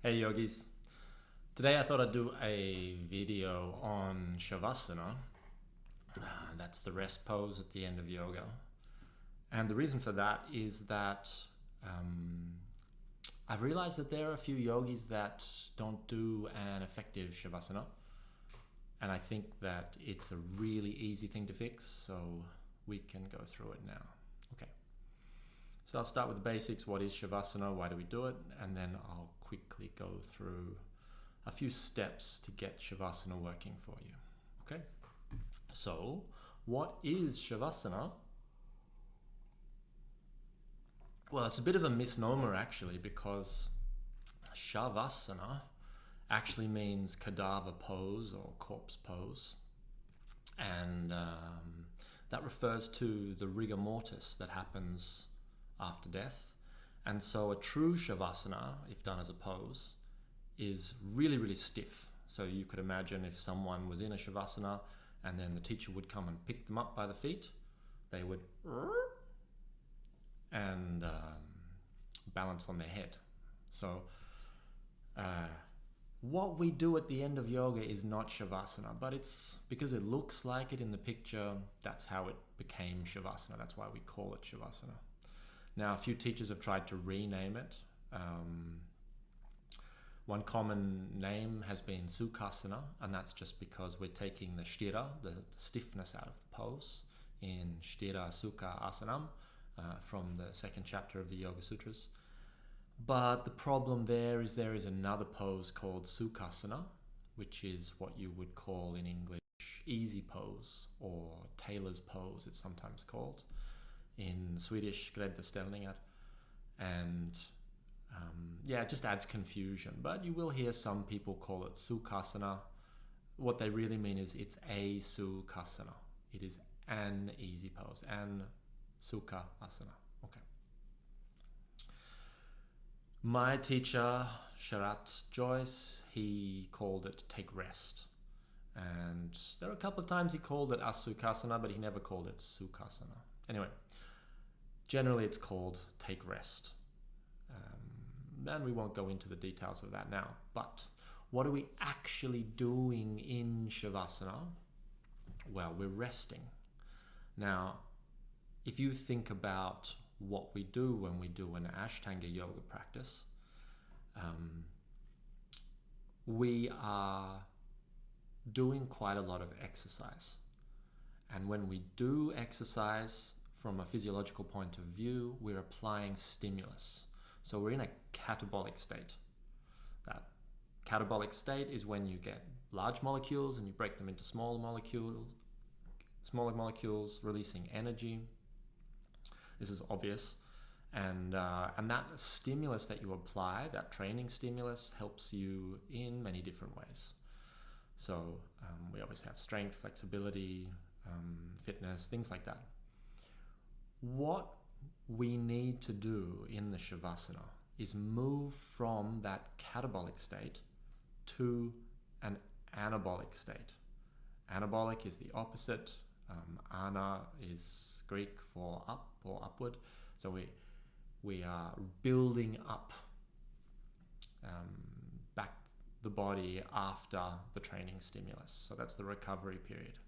Hey yogis, today I thought I'd do a video on Shavasana. That's the rest pose at the end of yoga. And the reason for that is that um, I've realized that there are a few yogis that don't do an effective Shavasana. And I think that it's a really easy thing to fix, so we can go through it now. Okay, so I'll start with the basics. What is Shavasana? Why do we do it? And then I'll quickly go through a few steps to get Shavasana working for you. Okay, so what is Shavasana? Well, it's a bit of a misnomer actually, because Shavasana actually means cadaver pose or corpse pose, and that refers to the rigor mortis that happens after death. And so a true Shavasana, if done as a pose, is really, really stiff. So you could imagine if someone was in a Shavasana and then the teacher would come and pick them up by the feet, they would and balance on their head. So what we do at the end of yoga is not Shavasana, but it's because it looks like it in the picture, that's how it became Shavasana. That's why we call it Shavasana. Now, a few teachers have tried to rename it. One common name has been Sukhasana, and that's just because we're taking the sthira, the stiffness, out of the pose in Sthira Sukha Asanam from the second chapter of the Yoga Sutras. But the problem there is another pose called Sukhasana, which is what you would call in English easy pose, or tailor's pose it's sometimes called. In Swedish, gräddställningar. And it just adds confusion. But you will hear some people call it Sukhasana. What they really mean is it's a Sukhasana. It is an easy pose, an Sukha Asana. Okay. My teacher, Sharat Joyce, he called it take rest. And there are a couple of times he called it Asukhasana, but he never called it Sukhasana. Anyway, generally it's called take rest. And we won't go into the details of that now. But what are we actually doing in Shavasana? Well, we're resting. Now, if you think about what we do when we do an Ashtanga yoga practice, we are doing quite a lot of exercise. And when we do exercise, from a physiological point of view, we're applying stimulus. So we're in a catabolic state. That catabolic state is when you get large molecules and you break them into smaller molecules, releasing energy. This is obvious. And that stimulus that you apply, that training stimulus, helps you in many different ways. So we obviously have strength, flexibility, fitness, things like that. What we need to do in the Shavasana is move from that catabolic state to an anabolic state. Anabolic is the opposite. Ana is Greek for up or upward. So we are building up back the body after the training stimulus. So that's the recovery period.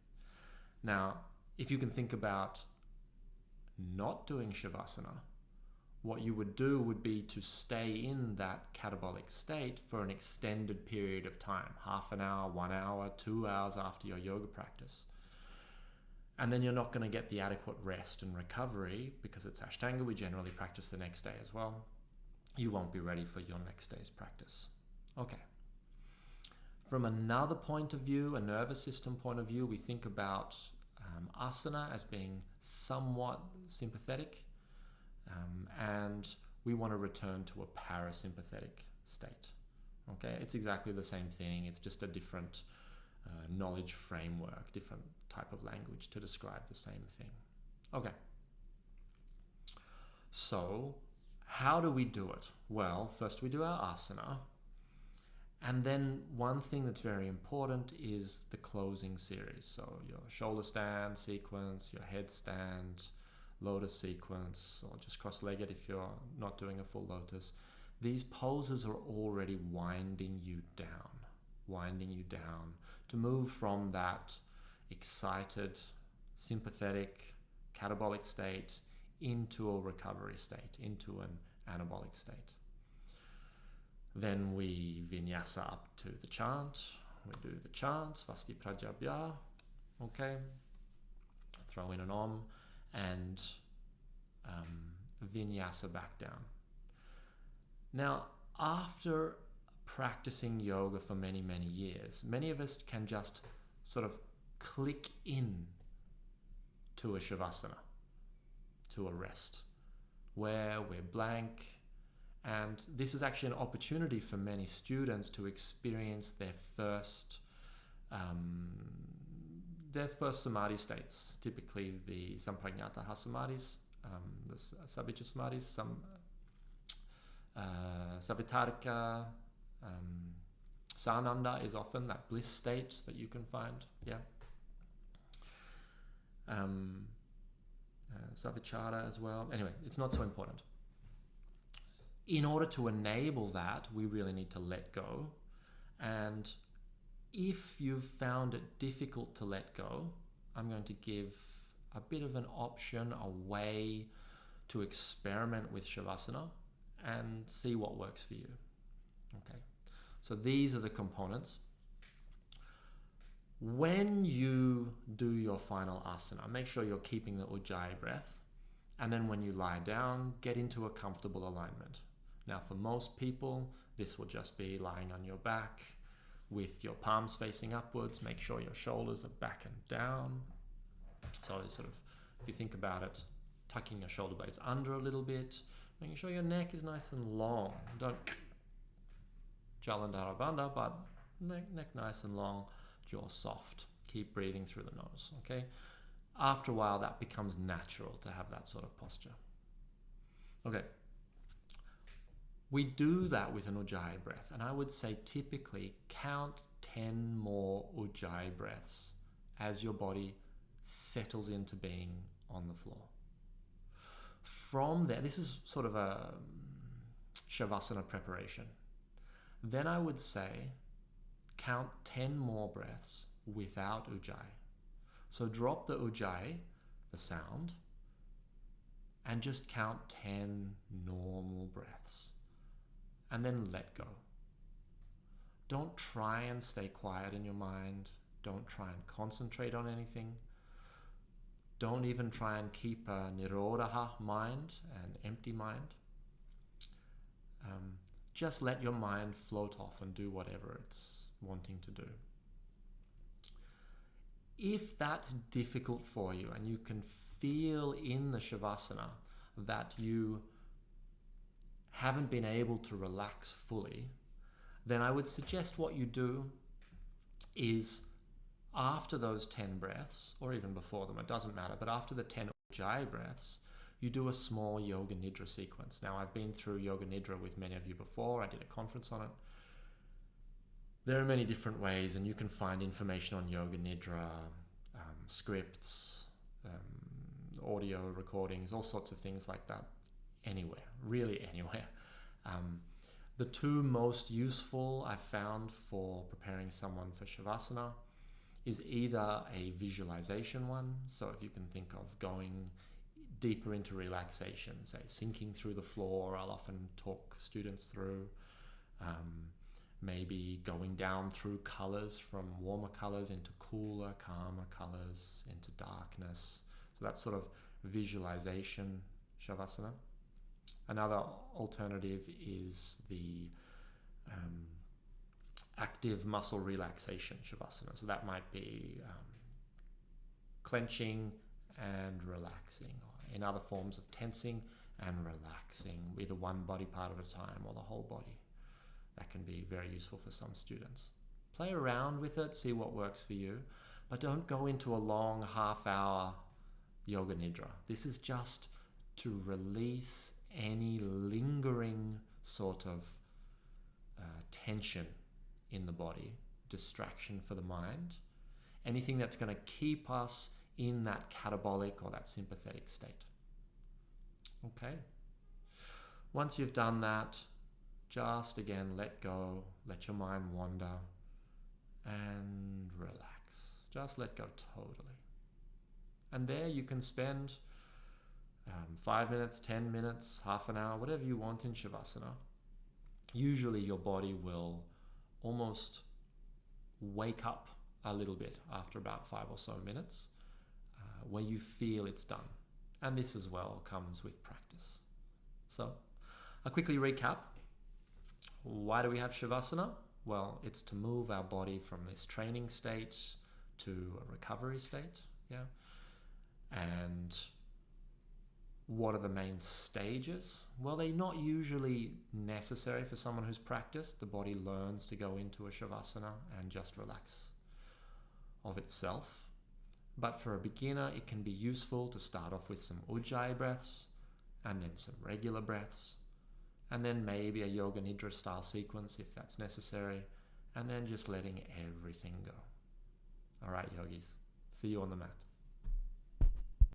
Now, if you can think about not doing Shavasana, what you would do would be to stay in that catabolic state for an extended period of time, half an hour, 1 hour, 2 hours after your yoga practice. And then you're not going to get the adequate rest and recovery because it's Ashtanga. We generally practice the next day as well. You won't be ready for your next day's practice. Okay. From another point of view, a nervous system point of view, we think about asana as being somewhat sympathetic, and we want to return to a parasympathetic state. Okay, it's exactly the same thing. It's just a different knowledge framework, different type of language to describe the same thing. Okay. So how do we do it? Well, first we do our asana. And then one thing that's very important is the closing series. So your shoulder stand sequence, your headstand, lotus sequence, or just cross-legged if you're not doing a full lotus. these poses are already winding you down to move from that excited, sympathetic, catabolic state into a recovery state, into an anabolic state. Then we vinyasa up to the chant. We do the chant, Svasti Prajabhya, okay? Throw in an Om and vinyasa back down. Now, after practicing yoga for many, many years, many of us can just sort of click in to a Shavasana, to a rest, where we're blank. And this is actually an opportunity for many students to experience their first samadhi states, typically the samprajñata samadhis, the sabhija samadhis, savitarika, sananda is often that bliss state that you can find, savichara as well. Anyway, it's not so important. In order to enable that, we really need to let go. And if you've found it difficult to let go, I'm going to give a bit of an option, a way to experiment with Shavasana and see what works for you. Okay, so these are the components. When you do your final asana, make sure you're keeping the Ujjayi breath. And then when you lie down, get into a comfortable alignment. Now, for most people, this will just be lying on your back with your palms facing upwards. Make sure your shoulders are back and down. So sort of, if you think about it, tucking your shoulder blades under a little bit, making sure your neck is nice and long. Don't Jalandhara Bandha, but neck nice and long, jaw soft. Keep breathing through the nose, okay? After a while, that becomes natural to have that sort of posture. Okay. We do that with an Ujjayi breath, and I would say typically count 10 more Ujjayi breaths as your body settles into being on the floor. From there, this is sort of a Shavasana preparation. Then I would say count 10 more breaths without Ujjayi. So drop the Ujjayi, the sound, and just count 10 normal breaths. And then let go. Don't try and stay quiet in your mind. Don't try and concentrate on anything. Don't even try and keep a nirodha mind, an empty mind. Just let your mind float off and do whatever it's wanting to do. If that's difficult for you and you can feel in the Shavasana that you haven't been able to relax fully, then I would suggest what you do is after those 10 breaths, or even before them, it doesn't matter, but after the 10 Ujjayi breaths, you do a small Yoga Nidra sequence. Now, I've been through Yoga Nidra with many of you before. I did a conference on it. There are many different ways, and you can find information on Yoga Nidra, scripts, audio recordings, all sorts of things like that. Anywhere, really anywhere. The two most useful I've found for preparing someone for Shavasana is either a visualization one, so if you can think of going deeper into relaxation, say sinking through the floor, I'll often talk students through, maybe going down through colors from warmer colors into cooler, calmer colors, into darkness. So that's sort of visualization Shavasana. Another alternative is the active muscle relaxation Shavasana. So that might be clenching and relaxing, or in other forms of tensing and relaxing, either one body part at a time or the whole body. That can be very useful for some students. Play around with it, see what works for you, but don't go into a long half-hour Yoga Nidra. This is just to release any lingering sort of tension in the body, distraction for the mind, anything that's going to keep us in that catabolic or that sympathetic state. Okay. Once you've done that, just again let go, let your mind wander, and relax. Just let go totally. And there you can spend 5 minutes, 10 minutes, half an hour, whatever you want in Shavasana. Usually your body will almost wake up a little bit after about 5 or so minutes, where you feel it's done. And this as well comes with practice. So I'll quickly recap. Why do we have Shavasana? Well, it's to move our body from this training state to a recovery state. Yeah. And what are the main stages? Well, they're not usually necessary for someone who's practiced. The body learns to go into a Shavasana and just relax of itself. But for a beginner, it can be useful to start off with some Ujjayi breaths, and then some regular breaths, and then maybe a Yoga Nidra style sequence if that's necessary, and then just letting everything go. All right, yogis, see you on the mat.